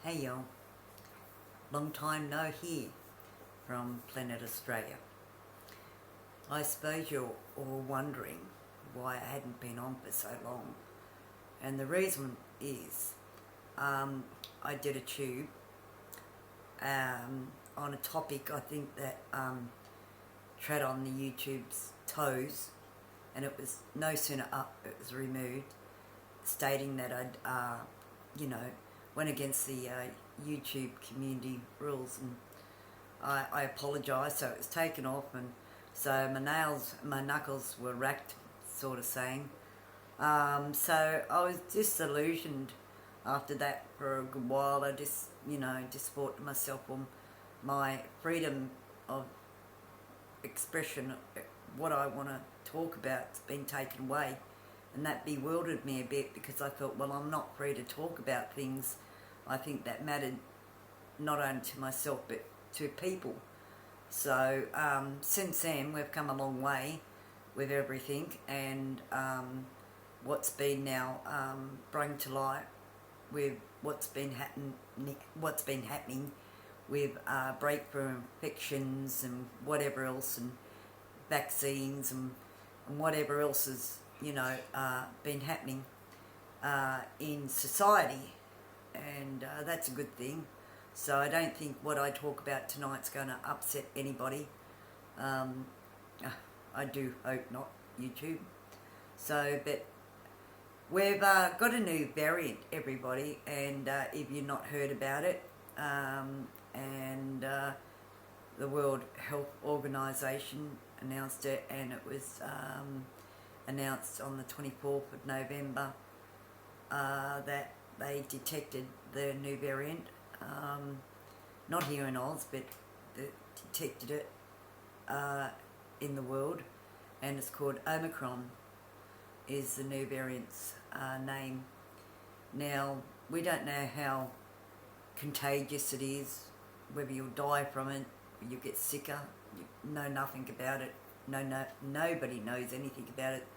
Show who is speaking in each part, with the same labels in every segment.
Speaker 1: Hey y'all, long time no hear from Planet Australia. I suppose you're all wondering why I hadn't been on for so long, and the reason is I did a tube on a topic I think that tread on the YouTube's toes, and it was no sooner up it was removed, stating that I'd went against the YouTube community rules, and I apologised, so it was taken off, and so my knuckles were racked, sort of saying. So I was disillusioned after that for a good while. I just thought to myself, well, my freedom of expression, what I want to talk about, has been taken away. And that bewildered me a bit, because I thought, well, I'm not free to talk about things I think that mattered not only to myself but to people. So since then we've come a long way with everything, and what's been now brought to light with what's been happening with breakthrough infections and whatever else, and vaccines and whatever else has been happening in society, and that's a good thing. So I don't think what I talk about tonight's going to upset anybody. I do hope not, YouTube. So, but we've got a new variant, everybody, and if you've not heard about it, and the World Health Organization announced it, and it was announced on the 24th of November that they detected the new variant, not here in Oz, but they detected it in the world, and it's called Omicron, is the new variant's name. Now, we don't know how contagious it is, whether you'll die from it, or you get sicker. You know nothing about it. Nobody knows anything about it,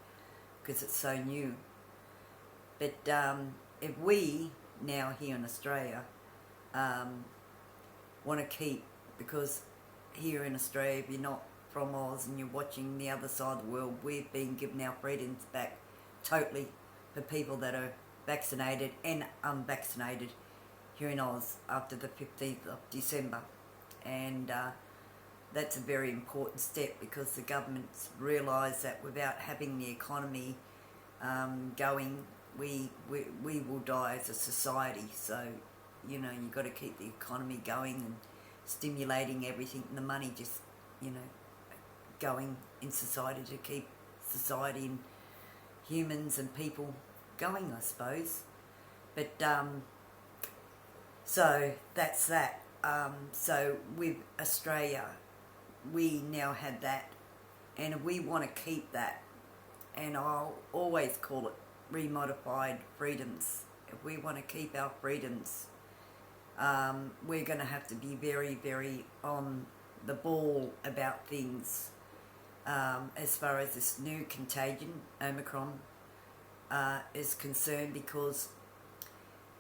Speaker 1: because it's so new. But if we now here in Australia want to keep, because here in Australia, if you're not from Oz and you're watching the other side of the world, we've been given our freedoms back totally for people that are vaccinated and unvaccinated here in Oz after the 15th of December. And that's a very important step, because the government's realised that without having the economy going, we will die as a society. So, you've got to keep the economy going and stimulating everything, and the money just, going in society to keep society and humans and people going, I suppose. But, so that's that. So with Australia, we now had that, and we want to keep that, and I'll always call it remodified freedoms. If we want to keep our freedoms, we're going to have to be very, very on the ball about things as far as this new contagion, Omicron, is concerned, because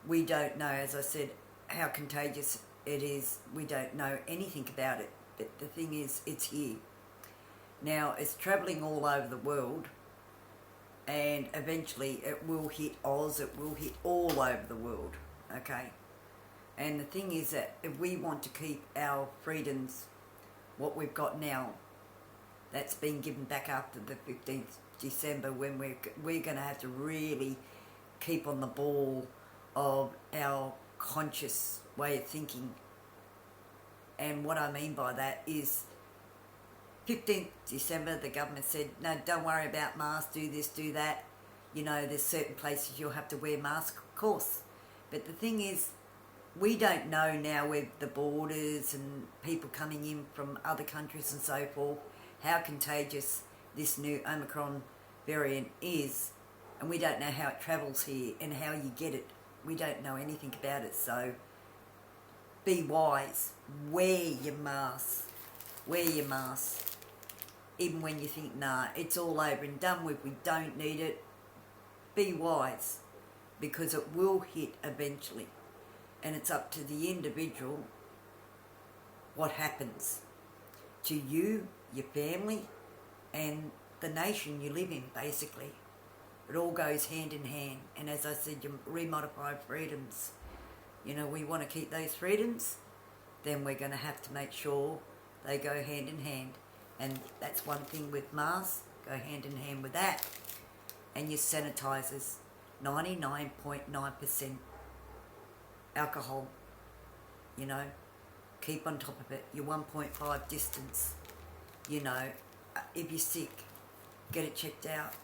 Speaker 1: we don't know, as I said, how contagious it is. We don't know anything about it, but the thing is, it's here. Now, it's travelling all over the world, and eventually it will hit Oz, it will hit all over the world, okay? And the thing is that if we want to keep our freedoms, what we've got now, that's been given back after the 15th December, when we're going to have to really keep on the ball of our conscious way of thinking. And what I mean by that is 15th December, the government said, no, don't worry about masks, do this, do that. There's certain places you'll have to wear masks, of course. But the thing is, we don't know now with the borders and people coming in from other countries and so forth, how contagious this new Omicron variant is. And we don't know how it travels here and how you get it. We don't know anything about it, so be wise. Wear your mask. Wear your mask. Even when you think, nah, it's all over and done with, we don't need it. Be wise, because it will hit eventually. and it's up to the individual what happens to you, your family, and the nation you live in, basically. It all goes hand in hand. And as I said, your remodified freedoms, you know, we want to keep those freedoms, then we're going to have to make sure they go hand in hand. And that's one thing with masks, go hand in hand with that. And your sanitisers, 99.9% alcohol, you know, keep on top of it. Your 1.5 distance, you know, if you're sick, get it checked out.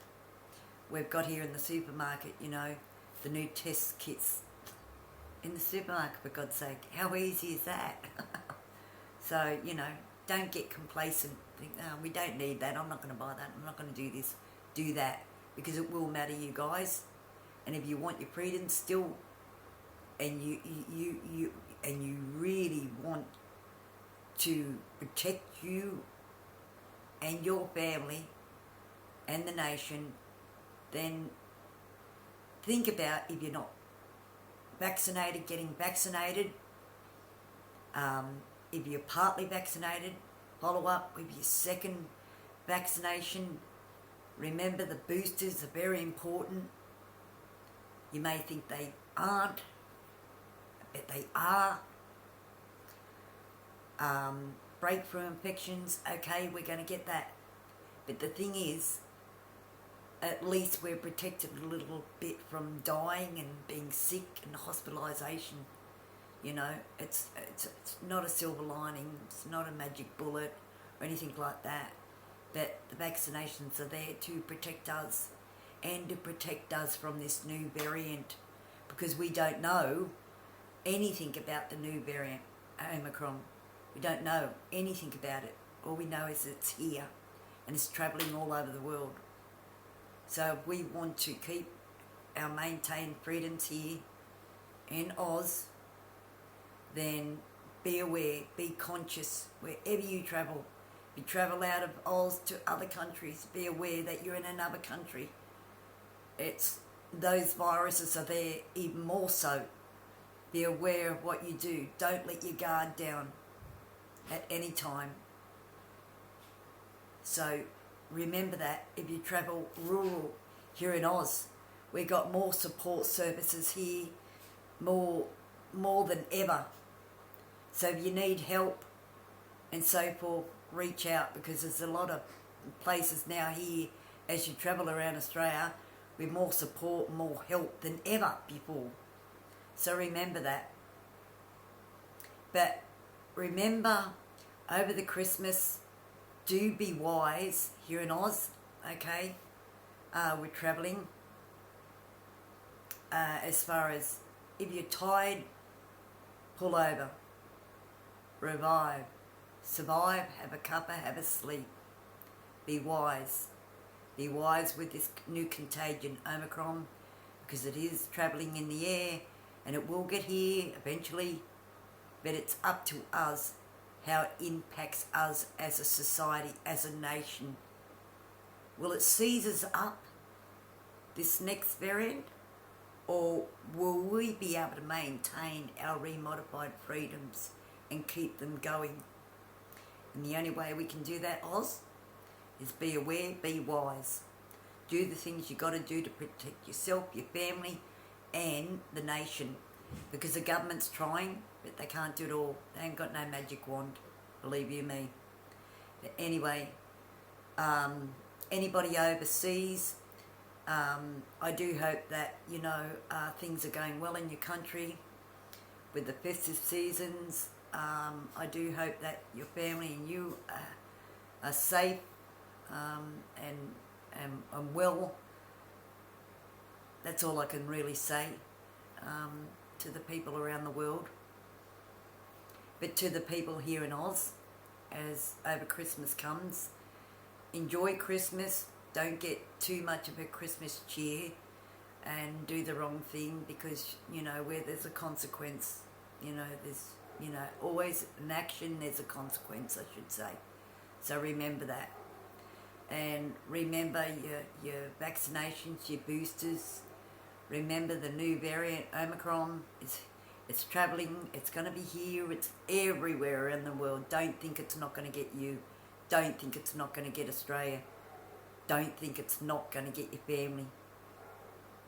Speaker 1: We've got here in the supermarket, you know, the new test kits in the supermarket, for God's sake. How easy is that? So, you know, don't get complacent. Think, oh, we don't need that. I'm not going to buy that. I'm not going to do this. Do that, because it will matter, you guys. And if you want your freedom still, and you really want to protect you and your family and the nation, then think about, if you're not vaccinated, getting vaccinated. If you're partly vaccinated, follow up with your second vaccination. Remember, the boosters are very important. You may think they aren't, but they are. Breakthrough infections, okay, we're going to get that. But the thing is, at least we're protected a little bit from dying and being sick and hospitalisation. You know, it's not a silver lining, it's not a magic bullet or anything like that. But the vaccinations are there to protect us, and to protect us from this new variant, because we don't know anything about the new variant, Omicron. We don't know anything about it. All we know is it's here and it's travelling all over the world. So if we want to keep our maintained freedoms here in Oz, then be aware, be conscious wherever you travel. If you travel out of Oz to other countries, be aware that you're in another country. Those viruses are there even more so. Be aware of what you do. Don't let your guard down at any time. So remember that if you travel rural here in Oz, we've got more support services here, more than ever. So if you need help and so forth, reach out, because there's a lot of places now here as you travel around Australia with more support, more help than ever before. So remember that. But remember, over the Christmas, do be wise here in Oz, okay? We're travelling. As far as, if you're tired, pull over. Revive. Survive, have a cuppa, have a sleep. Be wise. Be wise with this new contagion, Omicron, because it is travelling in the air and it will get here eventually, but it's up to us how it impacts us as a society, as a nation. Will it seize us up, this next variant, or will we be able to maintain our remodified freedoms and keep them going? And the only way we can do that, Oz, is be aware, be wise. Do the things you got to do to protect yourself, your family, and the nation. Because the government's trying, but they can't do it all. They ain't got no magic wand, believe you me. But anyway, anybody overseas, I do hope that, you know, things are going well in your country with the festive seasons. I do hope that your family and you are safe and well. That's all I can really say to the people around the world. But to the people here in Oz, as over Christmas comes, enjoy Christmas. Don't get too much of a Christmas cheer and do the wrong thing, because, you know, where there's a consequence, you know, there's, you know, always an action, there's a consequence, I should say. So remember that. And remember your vaccinations, your boosters. Remember the new variant, Omicron, It's travelling, it's going to be here, it's everywhere in the world. Don't think it's not going to get you. Don't think it's not going to get Australia. Don't think it's not going to get your family,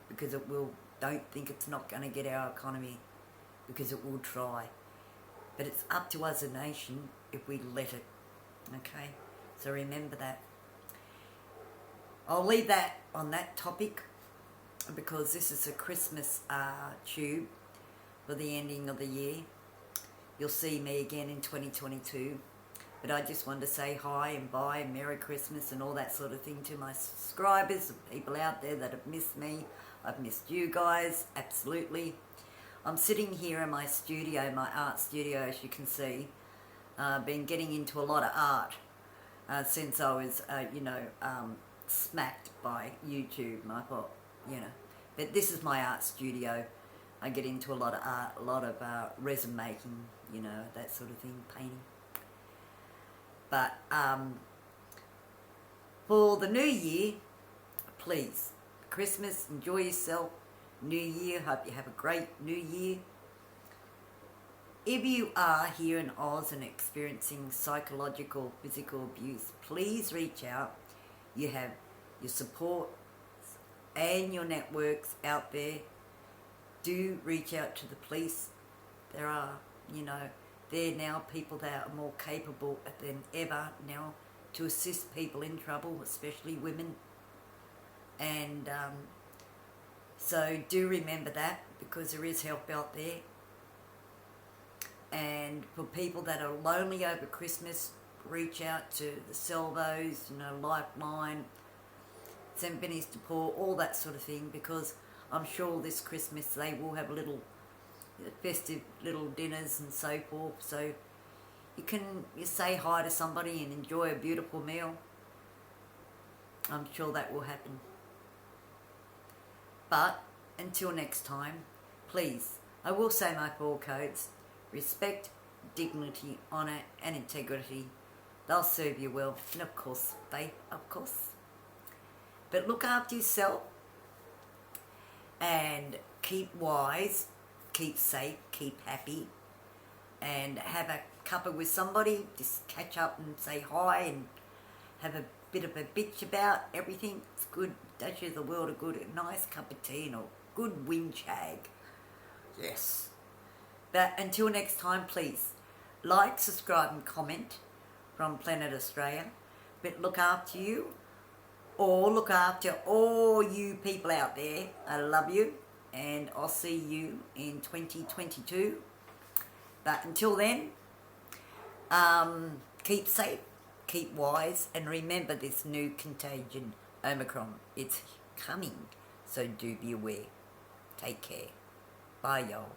Speaker 1: because it will. Don't think it's not going to get our economy, because it will try. But it's up to us as a nation if we let it. Okay? So remember that. I'll leave that on that topic, because this is a Christmas tube for the ending of the year. You'll see me again in 2022. But I just wanted to say hi and bye and Merry Christmas and all that sort of thing to my subscribers and people out there that have missed me. I've missed you guys, absolutely. I'm sitting here in my studio, my art studio, as you can see. Been getting into a lot of art since I was, smacked by YouTube. And I thought, but this is my art studio. I get into a lot of art, a lot of resin making, that sort of thing, painting. But for the new year, please, Christmas, enjoy yourself. New year, hope you have a great new year. If you are here in Oz and experiencing psychological, physical abuse, please reach out. You have your support and your networks out there. Do reach out to the police. There are, there are now people that are more capable than ever now to assist people in trouble, especially women. And so do remember that, because there is help out there. And for people that are lonely over Christmas, reach out to the Salvos, Lifeline, St. Benny's de Paul, all that sort of thing, because I'm sure this Christmas they will have little festive little dinners and so forth, so you say hi to somebody and enjoy a beautiful meal. I'm sure that will happen. But until next time, please, I will say my 4 codes: respect, dignity, honour and integrity. They'll serve you well, and of course faith, of course. But look after yourself and keep wise, keep safe, keep happy, and have a cuppa with somebody. Just catch up and say hi and have a bit of a bitch about everything. It's good, does you the world a good, a nice cup of tea and a good windshag. Yes. But until next time, please like, subscribe and comment from Planet Australia. But look after you, or look after all you people out there. I love you, and I'll see you in 2022. But until then, keep safe, keep wise, and remember this new contagion, Omicron. It's coming, so do be aware. Take care. Bye, y'all.